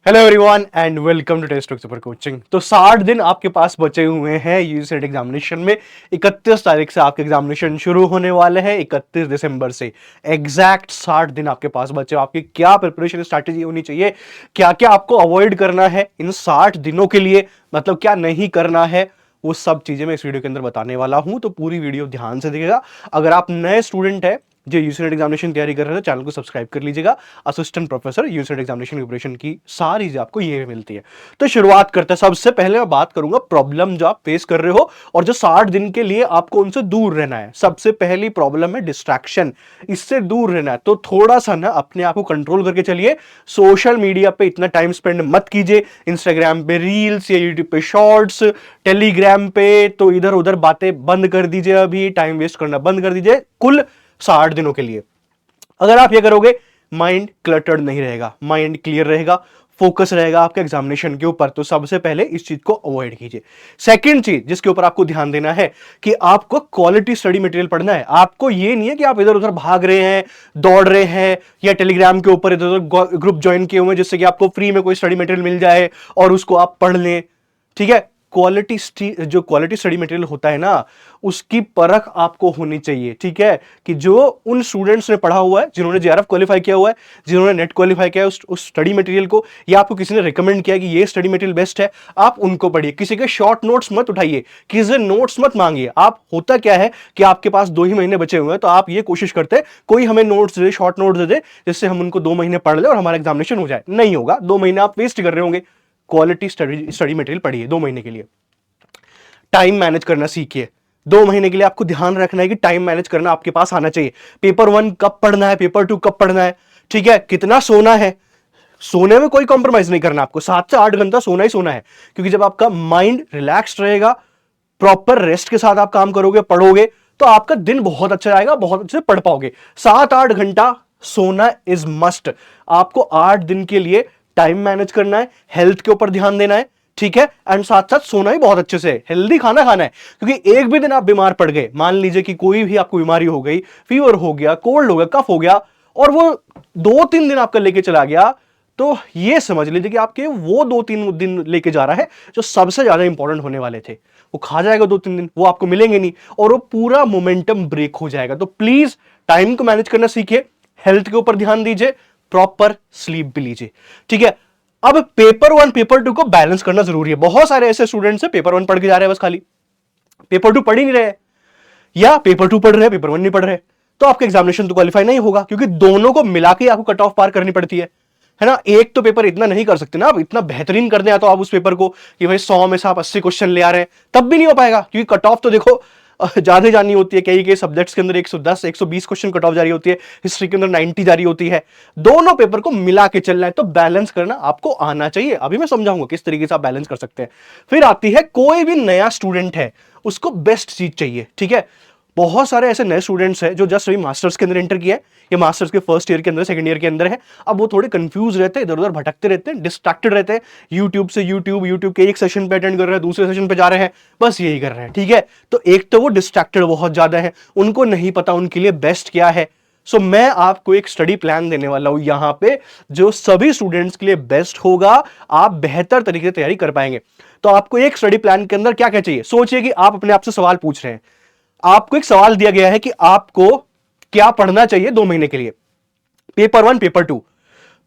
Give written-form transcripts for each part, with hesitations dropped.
Hello everyone and welcome to Testbook super coaching. तो 60 दिन आपके पास बचे हुए हैं यूजीसी एग्जामिनेशन में। 31 तारीख से आपके एग्जामिनेशन शुरू होने वाले हैं, 31 दिसंबर से। एग्जैक्ट 60 दिन आपके पास बचे। आपकी क्या प्रिपरेशन स्ट्रैटेजी होनी चाहिए, क्या क्या आपको अवॉइड करना है इन 60 दिनों के लिए, मतलब क्या नहीं करना है, वो सब चीजें मैं इस वीडियो के अंदर बताने वाला हूं। तो पूरी वीडियो ध्यान से देखिएगा। अगर आप नए स्टूडेंट है जो यूजीसी एग्जामिनेशन तैयारी कर रहे हैं, चैनल को सब्सक्राइब कर लीजिएगा। Assistant professor UGC examination preparation की सारी चीजें आपको ये मिलती है। तो शुरुआत करते हैं। सबसे पहले मैं बात करूंगा प्रॉब्लम जो आप फेस कर रहे हो और जो 60 दिन के लिए आपको उनसे दूर रहना है। सबसे पहली प्रॉब्लम है डिस्ट्रैक्शन। इससे दूर रहना है तो थोड़ा सा ना अपने आप को कंट्रोल करके चलिए। सोशल मीडिया पे इतना टाइम स्पेंड मत कीजिए। इंस्टाग्राम पे रील्स या यूट्यूब पे शॉर्ट्स, टेलीग्राम पे तो इधर उधर बातें बंद कर दीजिए। अभी टाइम वेस्ट करना बंद कर दीजिए कुल 60 दिनों के लिए। अगर आप ये करोगे, माइंड क्लटर्ड नहीं रहेगा, माइंड क्लियर रहेगा, फोकस रहेगा आपके एग्जामिनेशन के ऊपर। तो सबसे पहले इस चीज को अवॉइड कीजिए। सेकंड चीज जिसके ऊपर आपको ध्यान देना है कि आपको क्वालिटी स्टडी मटेरियल पढ़ना है। आपको ये नहीं है कि आप इधर उधर भाग रहे हैं, दौड़ रहे हैं, या टेलीग्राम के ऊपर इधर उधर ग्रुप ज्वाइन किए हुए जिससे कि आपको फ्री में कोई स्टडी मटेरियल मिल जाए और उसको आप पढ़ लें। ठीक है, जो क्वालिटी स्टडी मटेरियल होता है ना, उसकी परख आपको होनी चाहिए। ठीक है, कि जो उन स्टूडेंट्स ने पढ़ा हुआ है, जिन्होंने जेआरएफ क्वालिफाई किया हुआ है, जिन्होंने नेट क्वालिफाई किया है, उस स्टडी मटेरियल को, या आपको किसी ने रिकमेंड किया कि ये स्टडी मटेरियल बेस्ट है, आप उनको पढ़िए। किसी के शॉर्ट नोट्स मत उठाइए, किसी से नोट्स मत मांगिए। आप होता क्या है कि आपके पास 2 ही महीने बचे हुए हैं, तो आप ये कोशिश करते हैं कोई हमें नोट्स दे, शॉर्ट नोट्स दे, जिससे हम उनको 2 महीने पढ़ ले और हमारा एग्जामिनेशन हो जाए। नहीं होगा, 2 महीने आप वेस्ट कर रहे होंगे। क्वालिटी स्टडी मटेरियल पढ़िए 2 महीने के लिए। टाइम मैनेज करना सीखिए। 2 महीने के लिए आपको ध्यान रखना है कि टाइम मैनेज करना आपके पास आना चाहिए। पेपर 1 कब पढ़ना है, पेपर 2 कब पढ़ना है, ठीक है, कितना सोना है। सोने में कोई कॉम्प्रोमाइज नहीं करना, आपको 7 से 8 घंटा सोना ही सोना है। क्योंकि जब आपका माइंड रिलैक्स रहेगा, प्रॉपर रेस्ट के साथ आप काम करोगे, पढ़ोगे, तो आपका दिन बहुत अच्छा जाएगा, बहुत अच्छे से पढ़ पाओगे। 7-8 घंटा सोना इज मस्ट। आपको 8 दिन के लिए टाइम मैनेज करना है, हेल्थ के ऊपर ध्यान देना है। ठीक है, एंड साथ साथ सोना ही बहुत अच्छे से, हेल्दी खाना खाना है। क्योंकि एक भी दिन आप बीमार पड़ गए, मान लीजिए कि कोई भी आपको बीमारी हो गई, फीवर हो गया, कोल्ड हो गया, कफ हो गया, और वो 2-3 दिन आपका लेके चला गया, तो ये समझ लीजिए कि आपके वो 2-3 दिन लेके जा रहा है जो सबसे ज्यादा इंपॉर्टेंट होने वाले थे, वो खा जाएगा। 2-3 दिन वो आपको मिलेंगे नहीं और वो पूरा मोमेंटम ब्रेक हो जाएगा। तो प्लीज टाइम को मैनेज करना सीखिए, हेल्थ के ऊपर ध्यान दीजिए, प्रॉपर स्लीप भी लीजिए। ठीक है, अब पेपर 1 पेपर 2 को बैलेंस करना जरूरी है। बहुत सारे ऐसे स्टूडेंट्स हैं पेपर 1 पढ़ के जा रहे हैं बस खाली, पेपर 2 पढ़ ही नहीं रहे, या पेपर 2 पढ़ रहे हैं, पेपर 1 नहीं पढ़ रहे, तो आपका एग्जामिनेशन तो क्वालिफाई नहीं होगा। क्योंकि दोनों को मिला के आपको कट ऑफ पार करनी पड़ती है ना। एक तो पेपर इतना नहीं कर सकते ना आप, इतना बेहतरीन कर दें तो आप उस पेपर को कि भाई 100 में से आप 80 क्वेश्चन ले आ रहे हैं, तब भी नहीं हो पाएगा। क्योंकि कट ऑफ तो देखो ज्यादा जानी होती है। कई सब्जेक्ट्स के अंदर 110 120 क्वेश्चन कट ऑफ जारी होती है, हिस्ट्री के अंदर 90 जारी होती है। दोनों पेपर को मिला के चलना है, तो बैलेंस करना आपको आना चाहिए। अभी मैं समझाऊंगा किस तरीके से आप बैलेंस कर सकते हैं। फिर आती है, कोई भी नया स्टूडेंट है उसको बेस्ट चीज चाहिए। ठीक है, बहुत सारे ऐसे नए स्टूडेंट्स हैं जो जस्ट अभी मास्टर्स के अंदर एंटर किया है, या मास्टर्स के फर्स्ट ईयर के अंदर, सेकंड ईयर के अंदर है। अब वो थोड़े कंफ्यूज रहते हैं, इधर उधर भटकते रहते हैं, डिस्ट्रैक्टेड रहते हैं। यूट्यूब के एक सेशन पे अटेंड कर रहे हैं, दूसरे सेशन पे जा रहे हैं, बस यही कर रहे हैं। ठीक है, तो एक तो वो डिस्ट्रैक्टेड बहुत ज्यादा है, उनको नहीं पता उनके लिए बेस्ट क्या है। सो मैं आपको एक स्टडी प्लान देने वाला हूं यहां पे, जो सभी स्टूडेंट्स के लिए बेस्ट होगा। आप बेहतर तरीके से तैयारी कर पाएंगे। तो आपको एक स्टडी प्लान के अंदर क्या क्या चाहिए, सोचिए कि आप अपने आप से सवाल पूछ रहे हैं। आपको एक सवाल दिया गया है कि आपको क्या पढ़ना चाहिए 2 महीने के लिए, पेपर 1 पेपर 2।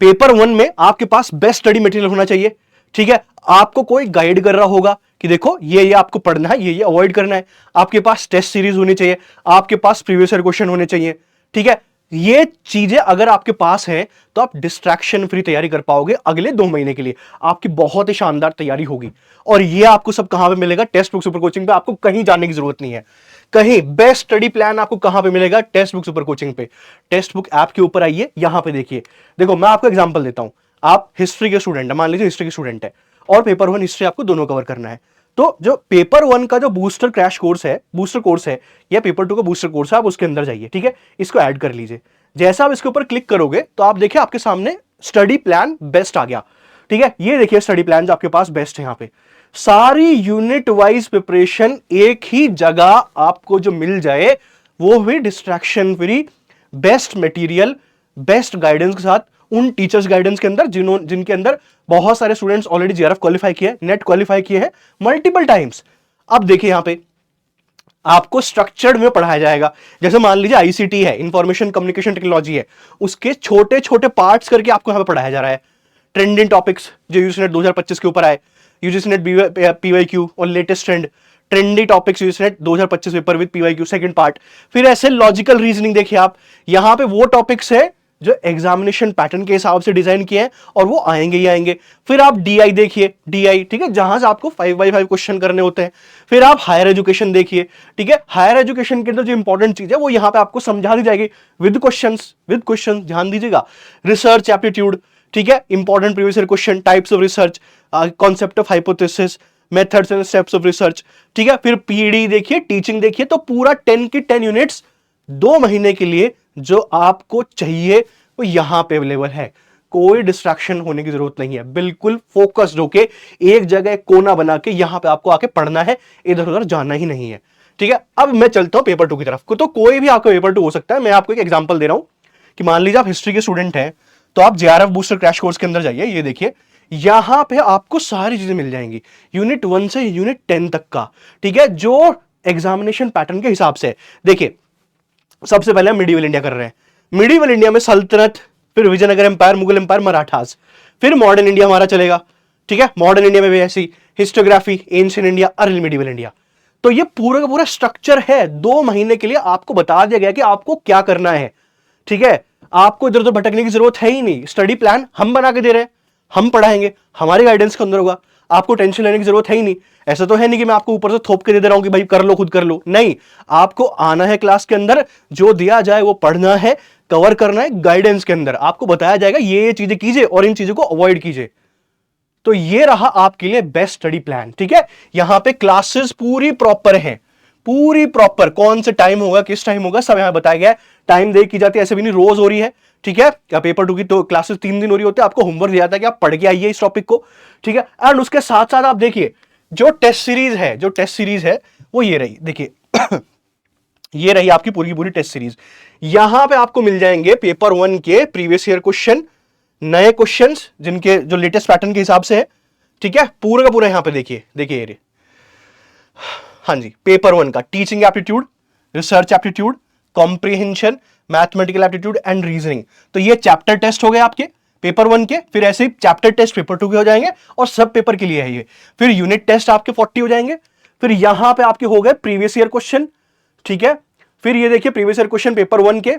पेपर 1 में आपके पास बेस्ट स्टडी मटेरियल होना चाहिए। ठीक है, आपको कोई गाइड कर रहा होगा कि देखो ये आपको पढ़ना है, ये अवॉइड करना है। आपके पास टेस्ट सीरीज होनी चाहिए, आपके पास प्रीवियस ईयर क्वेश्चन होने चाहिए। ठीक है, ये चीजें अगर आपके पास है तो आप डिस्ट्रैक्शन फ्री तैयारी कर पाओगे। अगले 2 महीने के लिए आपकी बहुत ही शानदार तैयारी होगी। और ये आपको सब कहां पे मिलेगा, टेस्ट बुक सुपर कोचिंग पे। आपको कहीं जाने की जरूरत नहीं है। कहीं बेस्ट स्टडी प्लान आपको कहां पे मिलेगा, टेस्ट बुक सुपर कोचिंग पे। टेस्ट बुक ऐप के ऊपर आइए, यहां पे देखिए। देखो मैं आपको एग्जांपल देता हूं। आप हिस्ट्री के स्टूडेंट है, मान लीजिए हिस्ट्री के स्टूडेंट है, और पेपर 1 हिस्ट्री आपको दोनों कवर करना है। तो जो पेपर 1 का जो बूस्टर क्रैश कोर्स है, बूस्टर कोर्स है, या पेपर 2 का बूस्टर कोर्स है, आप उसके अंदर जाइए। ठीक है, इसको ऐड कर लीजिए। जैसा आप इसके ऊपर क्लिक करोगे तो आप देखिए आपके सामने स्टडी प्लान बेस्ट आ गया। ठीक है, ये देखिए स्टडी प्लान जो आपके पास बेस्ट है। यहां पे सारी यूनिट वाइज प्रिपरेशन एक ही जगह आपको जो मिल जाए, वो भी distraction free, best material, best guidance के साथ, उन टीचर्स गाइडेंस के अंदर जिनके अंदर बहुत सारे स्टूडेंट्स ऑलरेडी जेआरएफ क्वालिफाई किए, नेट क्वालिफाई किए हैं मल्टीपल टाइम्स। अब देखिए यहां पे आपको स्ट्रक्चर्ड में पढ़ाया जाएगा। जैसे मान लीजिए आईसीटी है, इंफॉर्मेशन कम्युनिकेशन टेक्नोलॉजी है, उसके छोटे छोटे पार्ट्स करके आपको यहां पे पढ़ाया जा रहा है। ट्रेंडिंग टॉपिक्स जो यूजीसी नेट 2025 के ऊपर आए, यूजीसी नेट पीवाईक्यू और latest trendy topics UGC net 2025 paper with PYQ second part. फिर ऐसे लॉजिकल रीजनिंग देखिए आप, यहां पे वो टॉपिक्स है जो एग्जामिनेशन पैटर्न के हिसाब से डिजाइन किए हैं और वो आएंगे ही आएंगे। फिर आप डीआई देखिए, डीआई ठीक है, जहां से आपको 5x5 क्वेश्चन करने होते हैं। फिर आप हायर एजुकेशन देखिए, ठीक है, हायर एजुकेशन के अंदर जो इंपॉर्टेंट चीज है वो यहां पे आपको समझा दी जाएगी विद क्वेश्चंस, ध्यान दीजिएगा। रिसर्च एप्टीट्यूड, ठीक है, important previous year question, types of research, concept of hypothesis, methods and steps of research, ठीक है। फिर पीडी देखिए, टीचिंग देखिए। तो पूरा 10 की 10 यूनिट्स 2 महीने के लिए जो आपको चाहिए वो यहां पे अवेलेबल है। कोई डिस्ट्रैक्शन होने की जरूरत नहीं है, बिल्कुल फोकस्ड होके एक जगह कोना बना के यहां पे आपको आके पढ़ना है, इधर उधर जाना ही नहीं है, ठीक है। अब मैं चलता हूं पेपर 2 की तरफ। तो कोई भी आपका पेपर 2 हो सकता है। मैं आपको एक एग्जांपल दे रहा हूं कि मान लीजिए आप हिस्ट्री के स्टूडेंट हैं, तो आप जेआरएफ बूस्टर क्रैश कोर्स के अंदर जाइए। ये देखिए यहां पे आपको सारी चीजें मिल जाएंगी, यूनिट 1 से यूनिट 10 तक का, ठीक है, जो एग्जामिनेशन पैटर्न के हिसाब से। देखिए सबसे पहले हम मिडिवल इंडिया कर रहे हैं। मिडिवल इंडिया में सल्तनत, फिर विजयनगर एम्पायर, मुगल एम्पायर, मराठास। फिर मॉडर्न इंडिया हमारा चलेगा, ठीक है। मॉडर्न इंडिया में भी ऐसी historiography, ancient India, early medieval India. तो ये पूरा का पूरा स्ट्रक्चर है। 2 महीने के लिए आपको बता दिया गया कि आपको क्या करना है, ठीक है। आपको इधर उधर भटकने की जरूरत है ही नहीं। स्टडी प्लान हम बना के दे रहे हैं, हम पढ़ाएंगे, हमारे गाइडेंस के अंदर होगा। आपको टेंशन लेने की जरूरत है ही नहीं। ऐसा तो है नहीं कि मैं आपको ऊपर से थोप के दे रहा हूं कि भाई कर लो, खुद कर लो, नहीं। आपको आना है क्लास के अंदर, जो दिया जाए वो पढ़ना है, कवर करना है। गाइडेंस के अंदर आपको बताया जाएगा ये चीजें कीजिए और इन चीजों को अवॉइड कीजिए। तो ये रहा आपके लिए बेस्ट स्टडी प्लान, ठीक है। यहां पे क्लासेस पूरी प्रॉपर है, पूरी प्रॉपर, कौन से टाइम होगा, किस टाइम होगा, सब यहां बताया गया है। टाइम दे की जाती है, ऐसे भी नहीं रोज हो रही है, ठीक है। या पेपर 2 की तो क्लासेस 3 दिन हो रही होती है, आपको होमवर्क दिया जाता है कि आप पढ़ के आइए इस टॉपिक को, ठीक है। एंड उसके साथ साथ आप देखिए जो टेस्ट सीरीज है वो ये रही, देखिए ये रही आपकी पूरी की पूरी टेस्ट सीरीज। यहां पे आपको मिल जाएंगे पेपर 1 के प्रीवियस ईयर क्वेश्चन, नए क्वेश्चंस जिनके जो लेटेस्ट पैटर्न के हिसाब से है, ठीक है। पूरा का पूरा यहां पे देखिए ये, हाँ जी, पेपर 1 का teaching aptitude, research aptitude, comprehension, mathematical aptitude and reasoning. तो ये चैप्टर टेस्ट हो गए आपके पेपर 1 के। फिर ऐसे ही चैप्टर टेस्ट पेपर 2 के हो जाएंगे और सब पेपर के लिए है ये। फिर यूनिट टेस्ट आपके 40 हो जाएंगे। फिर यहां पे आपके हो गए प्रीवियस ईयर क्वेश्चन, ठीक है। फिर ये देखिए प्रीवियस ईयर क्वेश्चन पेपर 1 के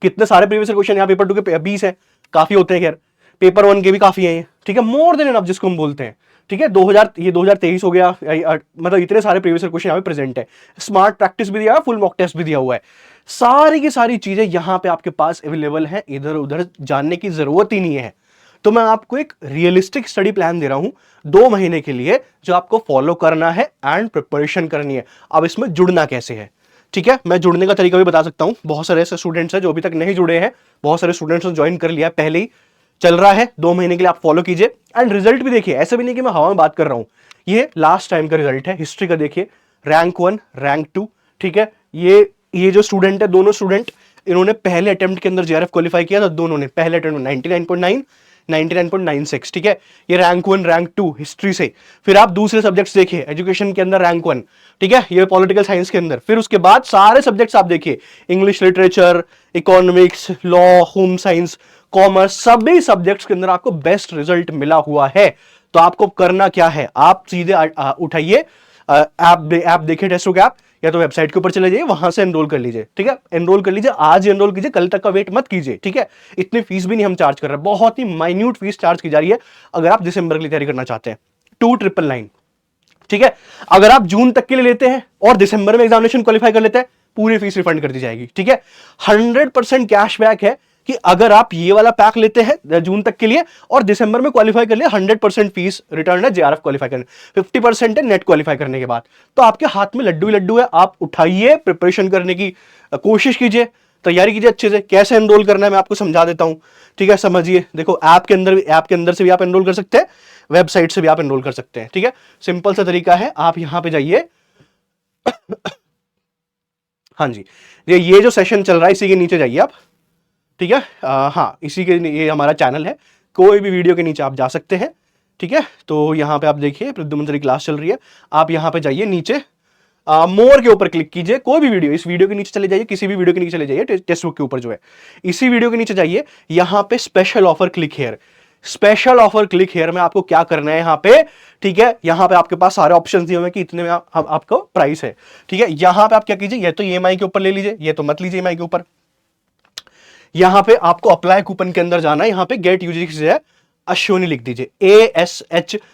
कितने सारे प्रीवियस ईयर क्वेश्चन, यहां पेपर 2 के 20 है, काफी होते हैं खैर। पेपर 1 के भी काफी है, ठीक है, मोर देन एनफ जिसको हम बोलते हैं, ठीक है। 2023 हो गया, मतलब इतने सारे प्रीवियस ईयर क्वेश्चन यहां पे प्रेजेंट है। स्मार्ट प्रैक्टिस भी दिया है, फुल मॉक टेस्ट भी दिया हुआ है। सारी की सारी चीजें यहां पे आपके पास अवेलेबल है, इधर उधर जानने की जरूरत ही नहीं है। तो मैं आपको एक रियलिस्टिक स्टडी प्लान दे रहा हूं 2 महीने के लिए, जो आपको फॉलो करना है एंड प्रिपरेशन करनी है। अब इसमें जुड़ना कैसे है, ठीक है, मैं जुड़ने का तरीका भी बता सकता हूं। बहुत सारे ऐसे स्टूडेंट्स हैं जो अभी तक नहीं जुड़े हैं, बहुत सारे स्टूडेंट्स ने ज्वाइन कर लिया है, पहले ही चल रहा है। 2 महीने के लिए आप फॉलो कीजिए एंड रिजल्ट भी देखिए। ऐसे भी नहीं कि मैं हवा में बात कर रहा हूं, ये लास्ट टाइम का रिजल्ट है। हिस्ट्री का देखिए, रैंक 1, रैंक 2, ठीक है। ये जो स्टूडेंट है, दोनों स्टूडेंट, इन्होंने पहले अटेम्प्ट के अंदर जेआरएफ क्वालिफाई किया था। दोनों ने पहले अटेम्प्ट में 99.9, 99.96, ठीक है। ये रैंक 1, रैंक 2 हिस्ट्री से। फिर आप दूसरे सब्जेक्ट्स देखिए, एजुकेशन के अंदर रैंक 1, ठीक है, ये पॉलिटिकल साइंस के अंदर। फिर उसके बाद सारे सब्जेक्ट्स आप देखिए, English literature, economics, law, home science, commerce, सभी सब्जेक्ट्स के अंदर आपको बेस्ट रिजल्ट मिला हुआ है। तो आपको करना क्या है, आप सीधे उठाइए ऐप देखिए, टेस्टो ऐप, या तो वेबसाइट के ऊपर चले जाइए, वहां से एनरोल कर लीजिए, ठीक है। एनरोल कर लीजिए, आज ही एनरोल कीजिए, कल तक का वेट मत कीजिए, ठीक है। इतनी फीस भी नहीं हम चार्ज कर रहे हैं, बहुत ही माइन्यूट फीस चार्ज की जा रही है अगर आप दिसंबर की तैयारी करना चाहते हैं। 2999, ठीक है। अगर आप जून तक के लिए लेते हैं और दिसंबर में एग्जामिनेशन क्वालिफाई कर लेते हैं, पूरी फीस रिफंड कर दी जाएगी, ठीक है। 100% कैशबैक है कि अगर आप ये वाला पैक लेते हैं जून तक के लिए और दिसंबर में क्वालिफाई कर लिया, 100% फीस रिटर्न है जेआरएफ क्वालिफाई करने, 50% है नेट क्वालिफाई करने के बाद। तो आपके हाथ में लड्डू ही लड्डू है, आप उठाइए, प्रिपरेशन करने की कोशिश कीजिए, तैयारी कीजिए अच्छे से। कैसे एनरोल करना है मैं आपको समझा देता हूं, ठीक है। समझिए, देखो ऐप के अंदर से भी आप एनरोल कर सकते हैं, वेबसाइट से भी आप एनरोल कर सकते हैं, ठीक है। सिंपल सा तरीका है, आप यहां पे जाइए हाँ जी, ये जो सेशन चल रहा है इसी के नीचे जाइए आप, ठीक है। हाँ, इसी के ये हमारा चैनल है, कोई भी वीडियो के नीचे आप जा सकते हैं, ठीक है। तो यहाँ पे आप देखिए प्रद्युम्न सर की क्लास चल रही है, आप यहाँ पे जाइए नीचे मोर के ऊपर क्लिक कीजिए, कोई भी वीडियो, इस वीडियो के नीचे चले जाइए, किसी भी वीडियो के नीचे चले जाइए, टेक्स्ट बुक के ऊपर जो है, इसी वीडियो के नीचे जाइए, यहाँ पे special offer click here, special offer click here में आपको क्या करना है यहाँ पे, ठीक है। यहाँ पे आपके पास सारे ऑप्शंस दिए हुए हैं कि इतने में आपको प्राइस है, ठीक है। यहाँ पे आप क्या कीजिए, ये तो ईएमआई के ऊपर ले लीजिए, ये तो मत लीजिए ईएमआई के ऊपर। यहाँ पे आपको अप्लाई कूपन के अंदर जाना है, यहाँ पे गेट यूजर से है अश्विनी लिख दीजिए, ASHWANI,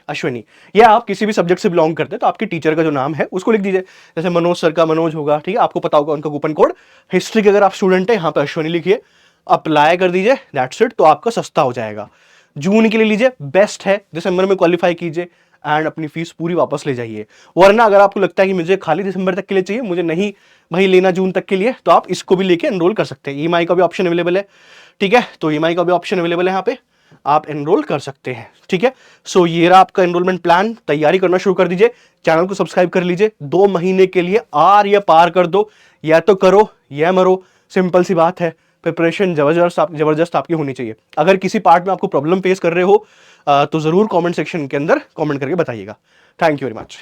अश्विनी। या आप किसी भी सब्जेक्ट से बिलोंग करते हैं तो आपके टीचर का जो नाम है उसको लिख दीजिए, जैसे मनोज सर का मनोज होगा, ठीक है, आपको पता होगा उनका कूपन कोड। हिस्ट्री के अगर आप स्टूडेंट है, यहाँ पे अश्विनी लिखिए, अप्लाई कर दीजिए, दैट्स इट, तो आपका सस्ता हो जाएगा। जून के लिए लीजिए, बेस्ट है, दिसंबर में क्वालिफाई कीजिए एंड अपनी फीस पूरी वापस ले जाइए। वरना अगर आपको लगता है कि मुझे खाली दिसंबर तक के लिए चाहिए, मुझे नहीं भाई लेना जून तक के लिए, तो आप इसको भी लेके एनरोल कर सकते हैं। ईएमआई का भी ऑप्शन अवेलेबल है, ठीक है, तो ईएमआई का भी ऑप्शन अवेलेबल है, यहाँ पे आप एनरोल कर सकते हैं, ठीक है। सो ये रहा आपका एनरोलमेंट प्लान, तैयारी करना शुरू कर दीजिए, चैनल को सब्सक्राइब कर लीजिए, 2 महीने के लिए आर या पार कर दो, या तो करो या मरो, सिंपल सी बात है। प्रिपरेशन जबरदस्त आपकी होनी चाहिए। अगर किसी पार्ट में आपको प्रॉब्लम फेस कर रहे हो तो जरूर कमेंट सेक्शन के अंदर कमेंट करके बताइएगा। Thank you very much.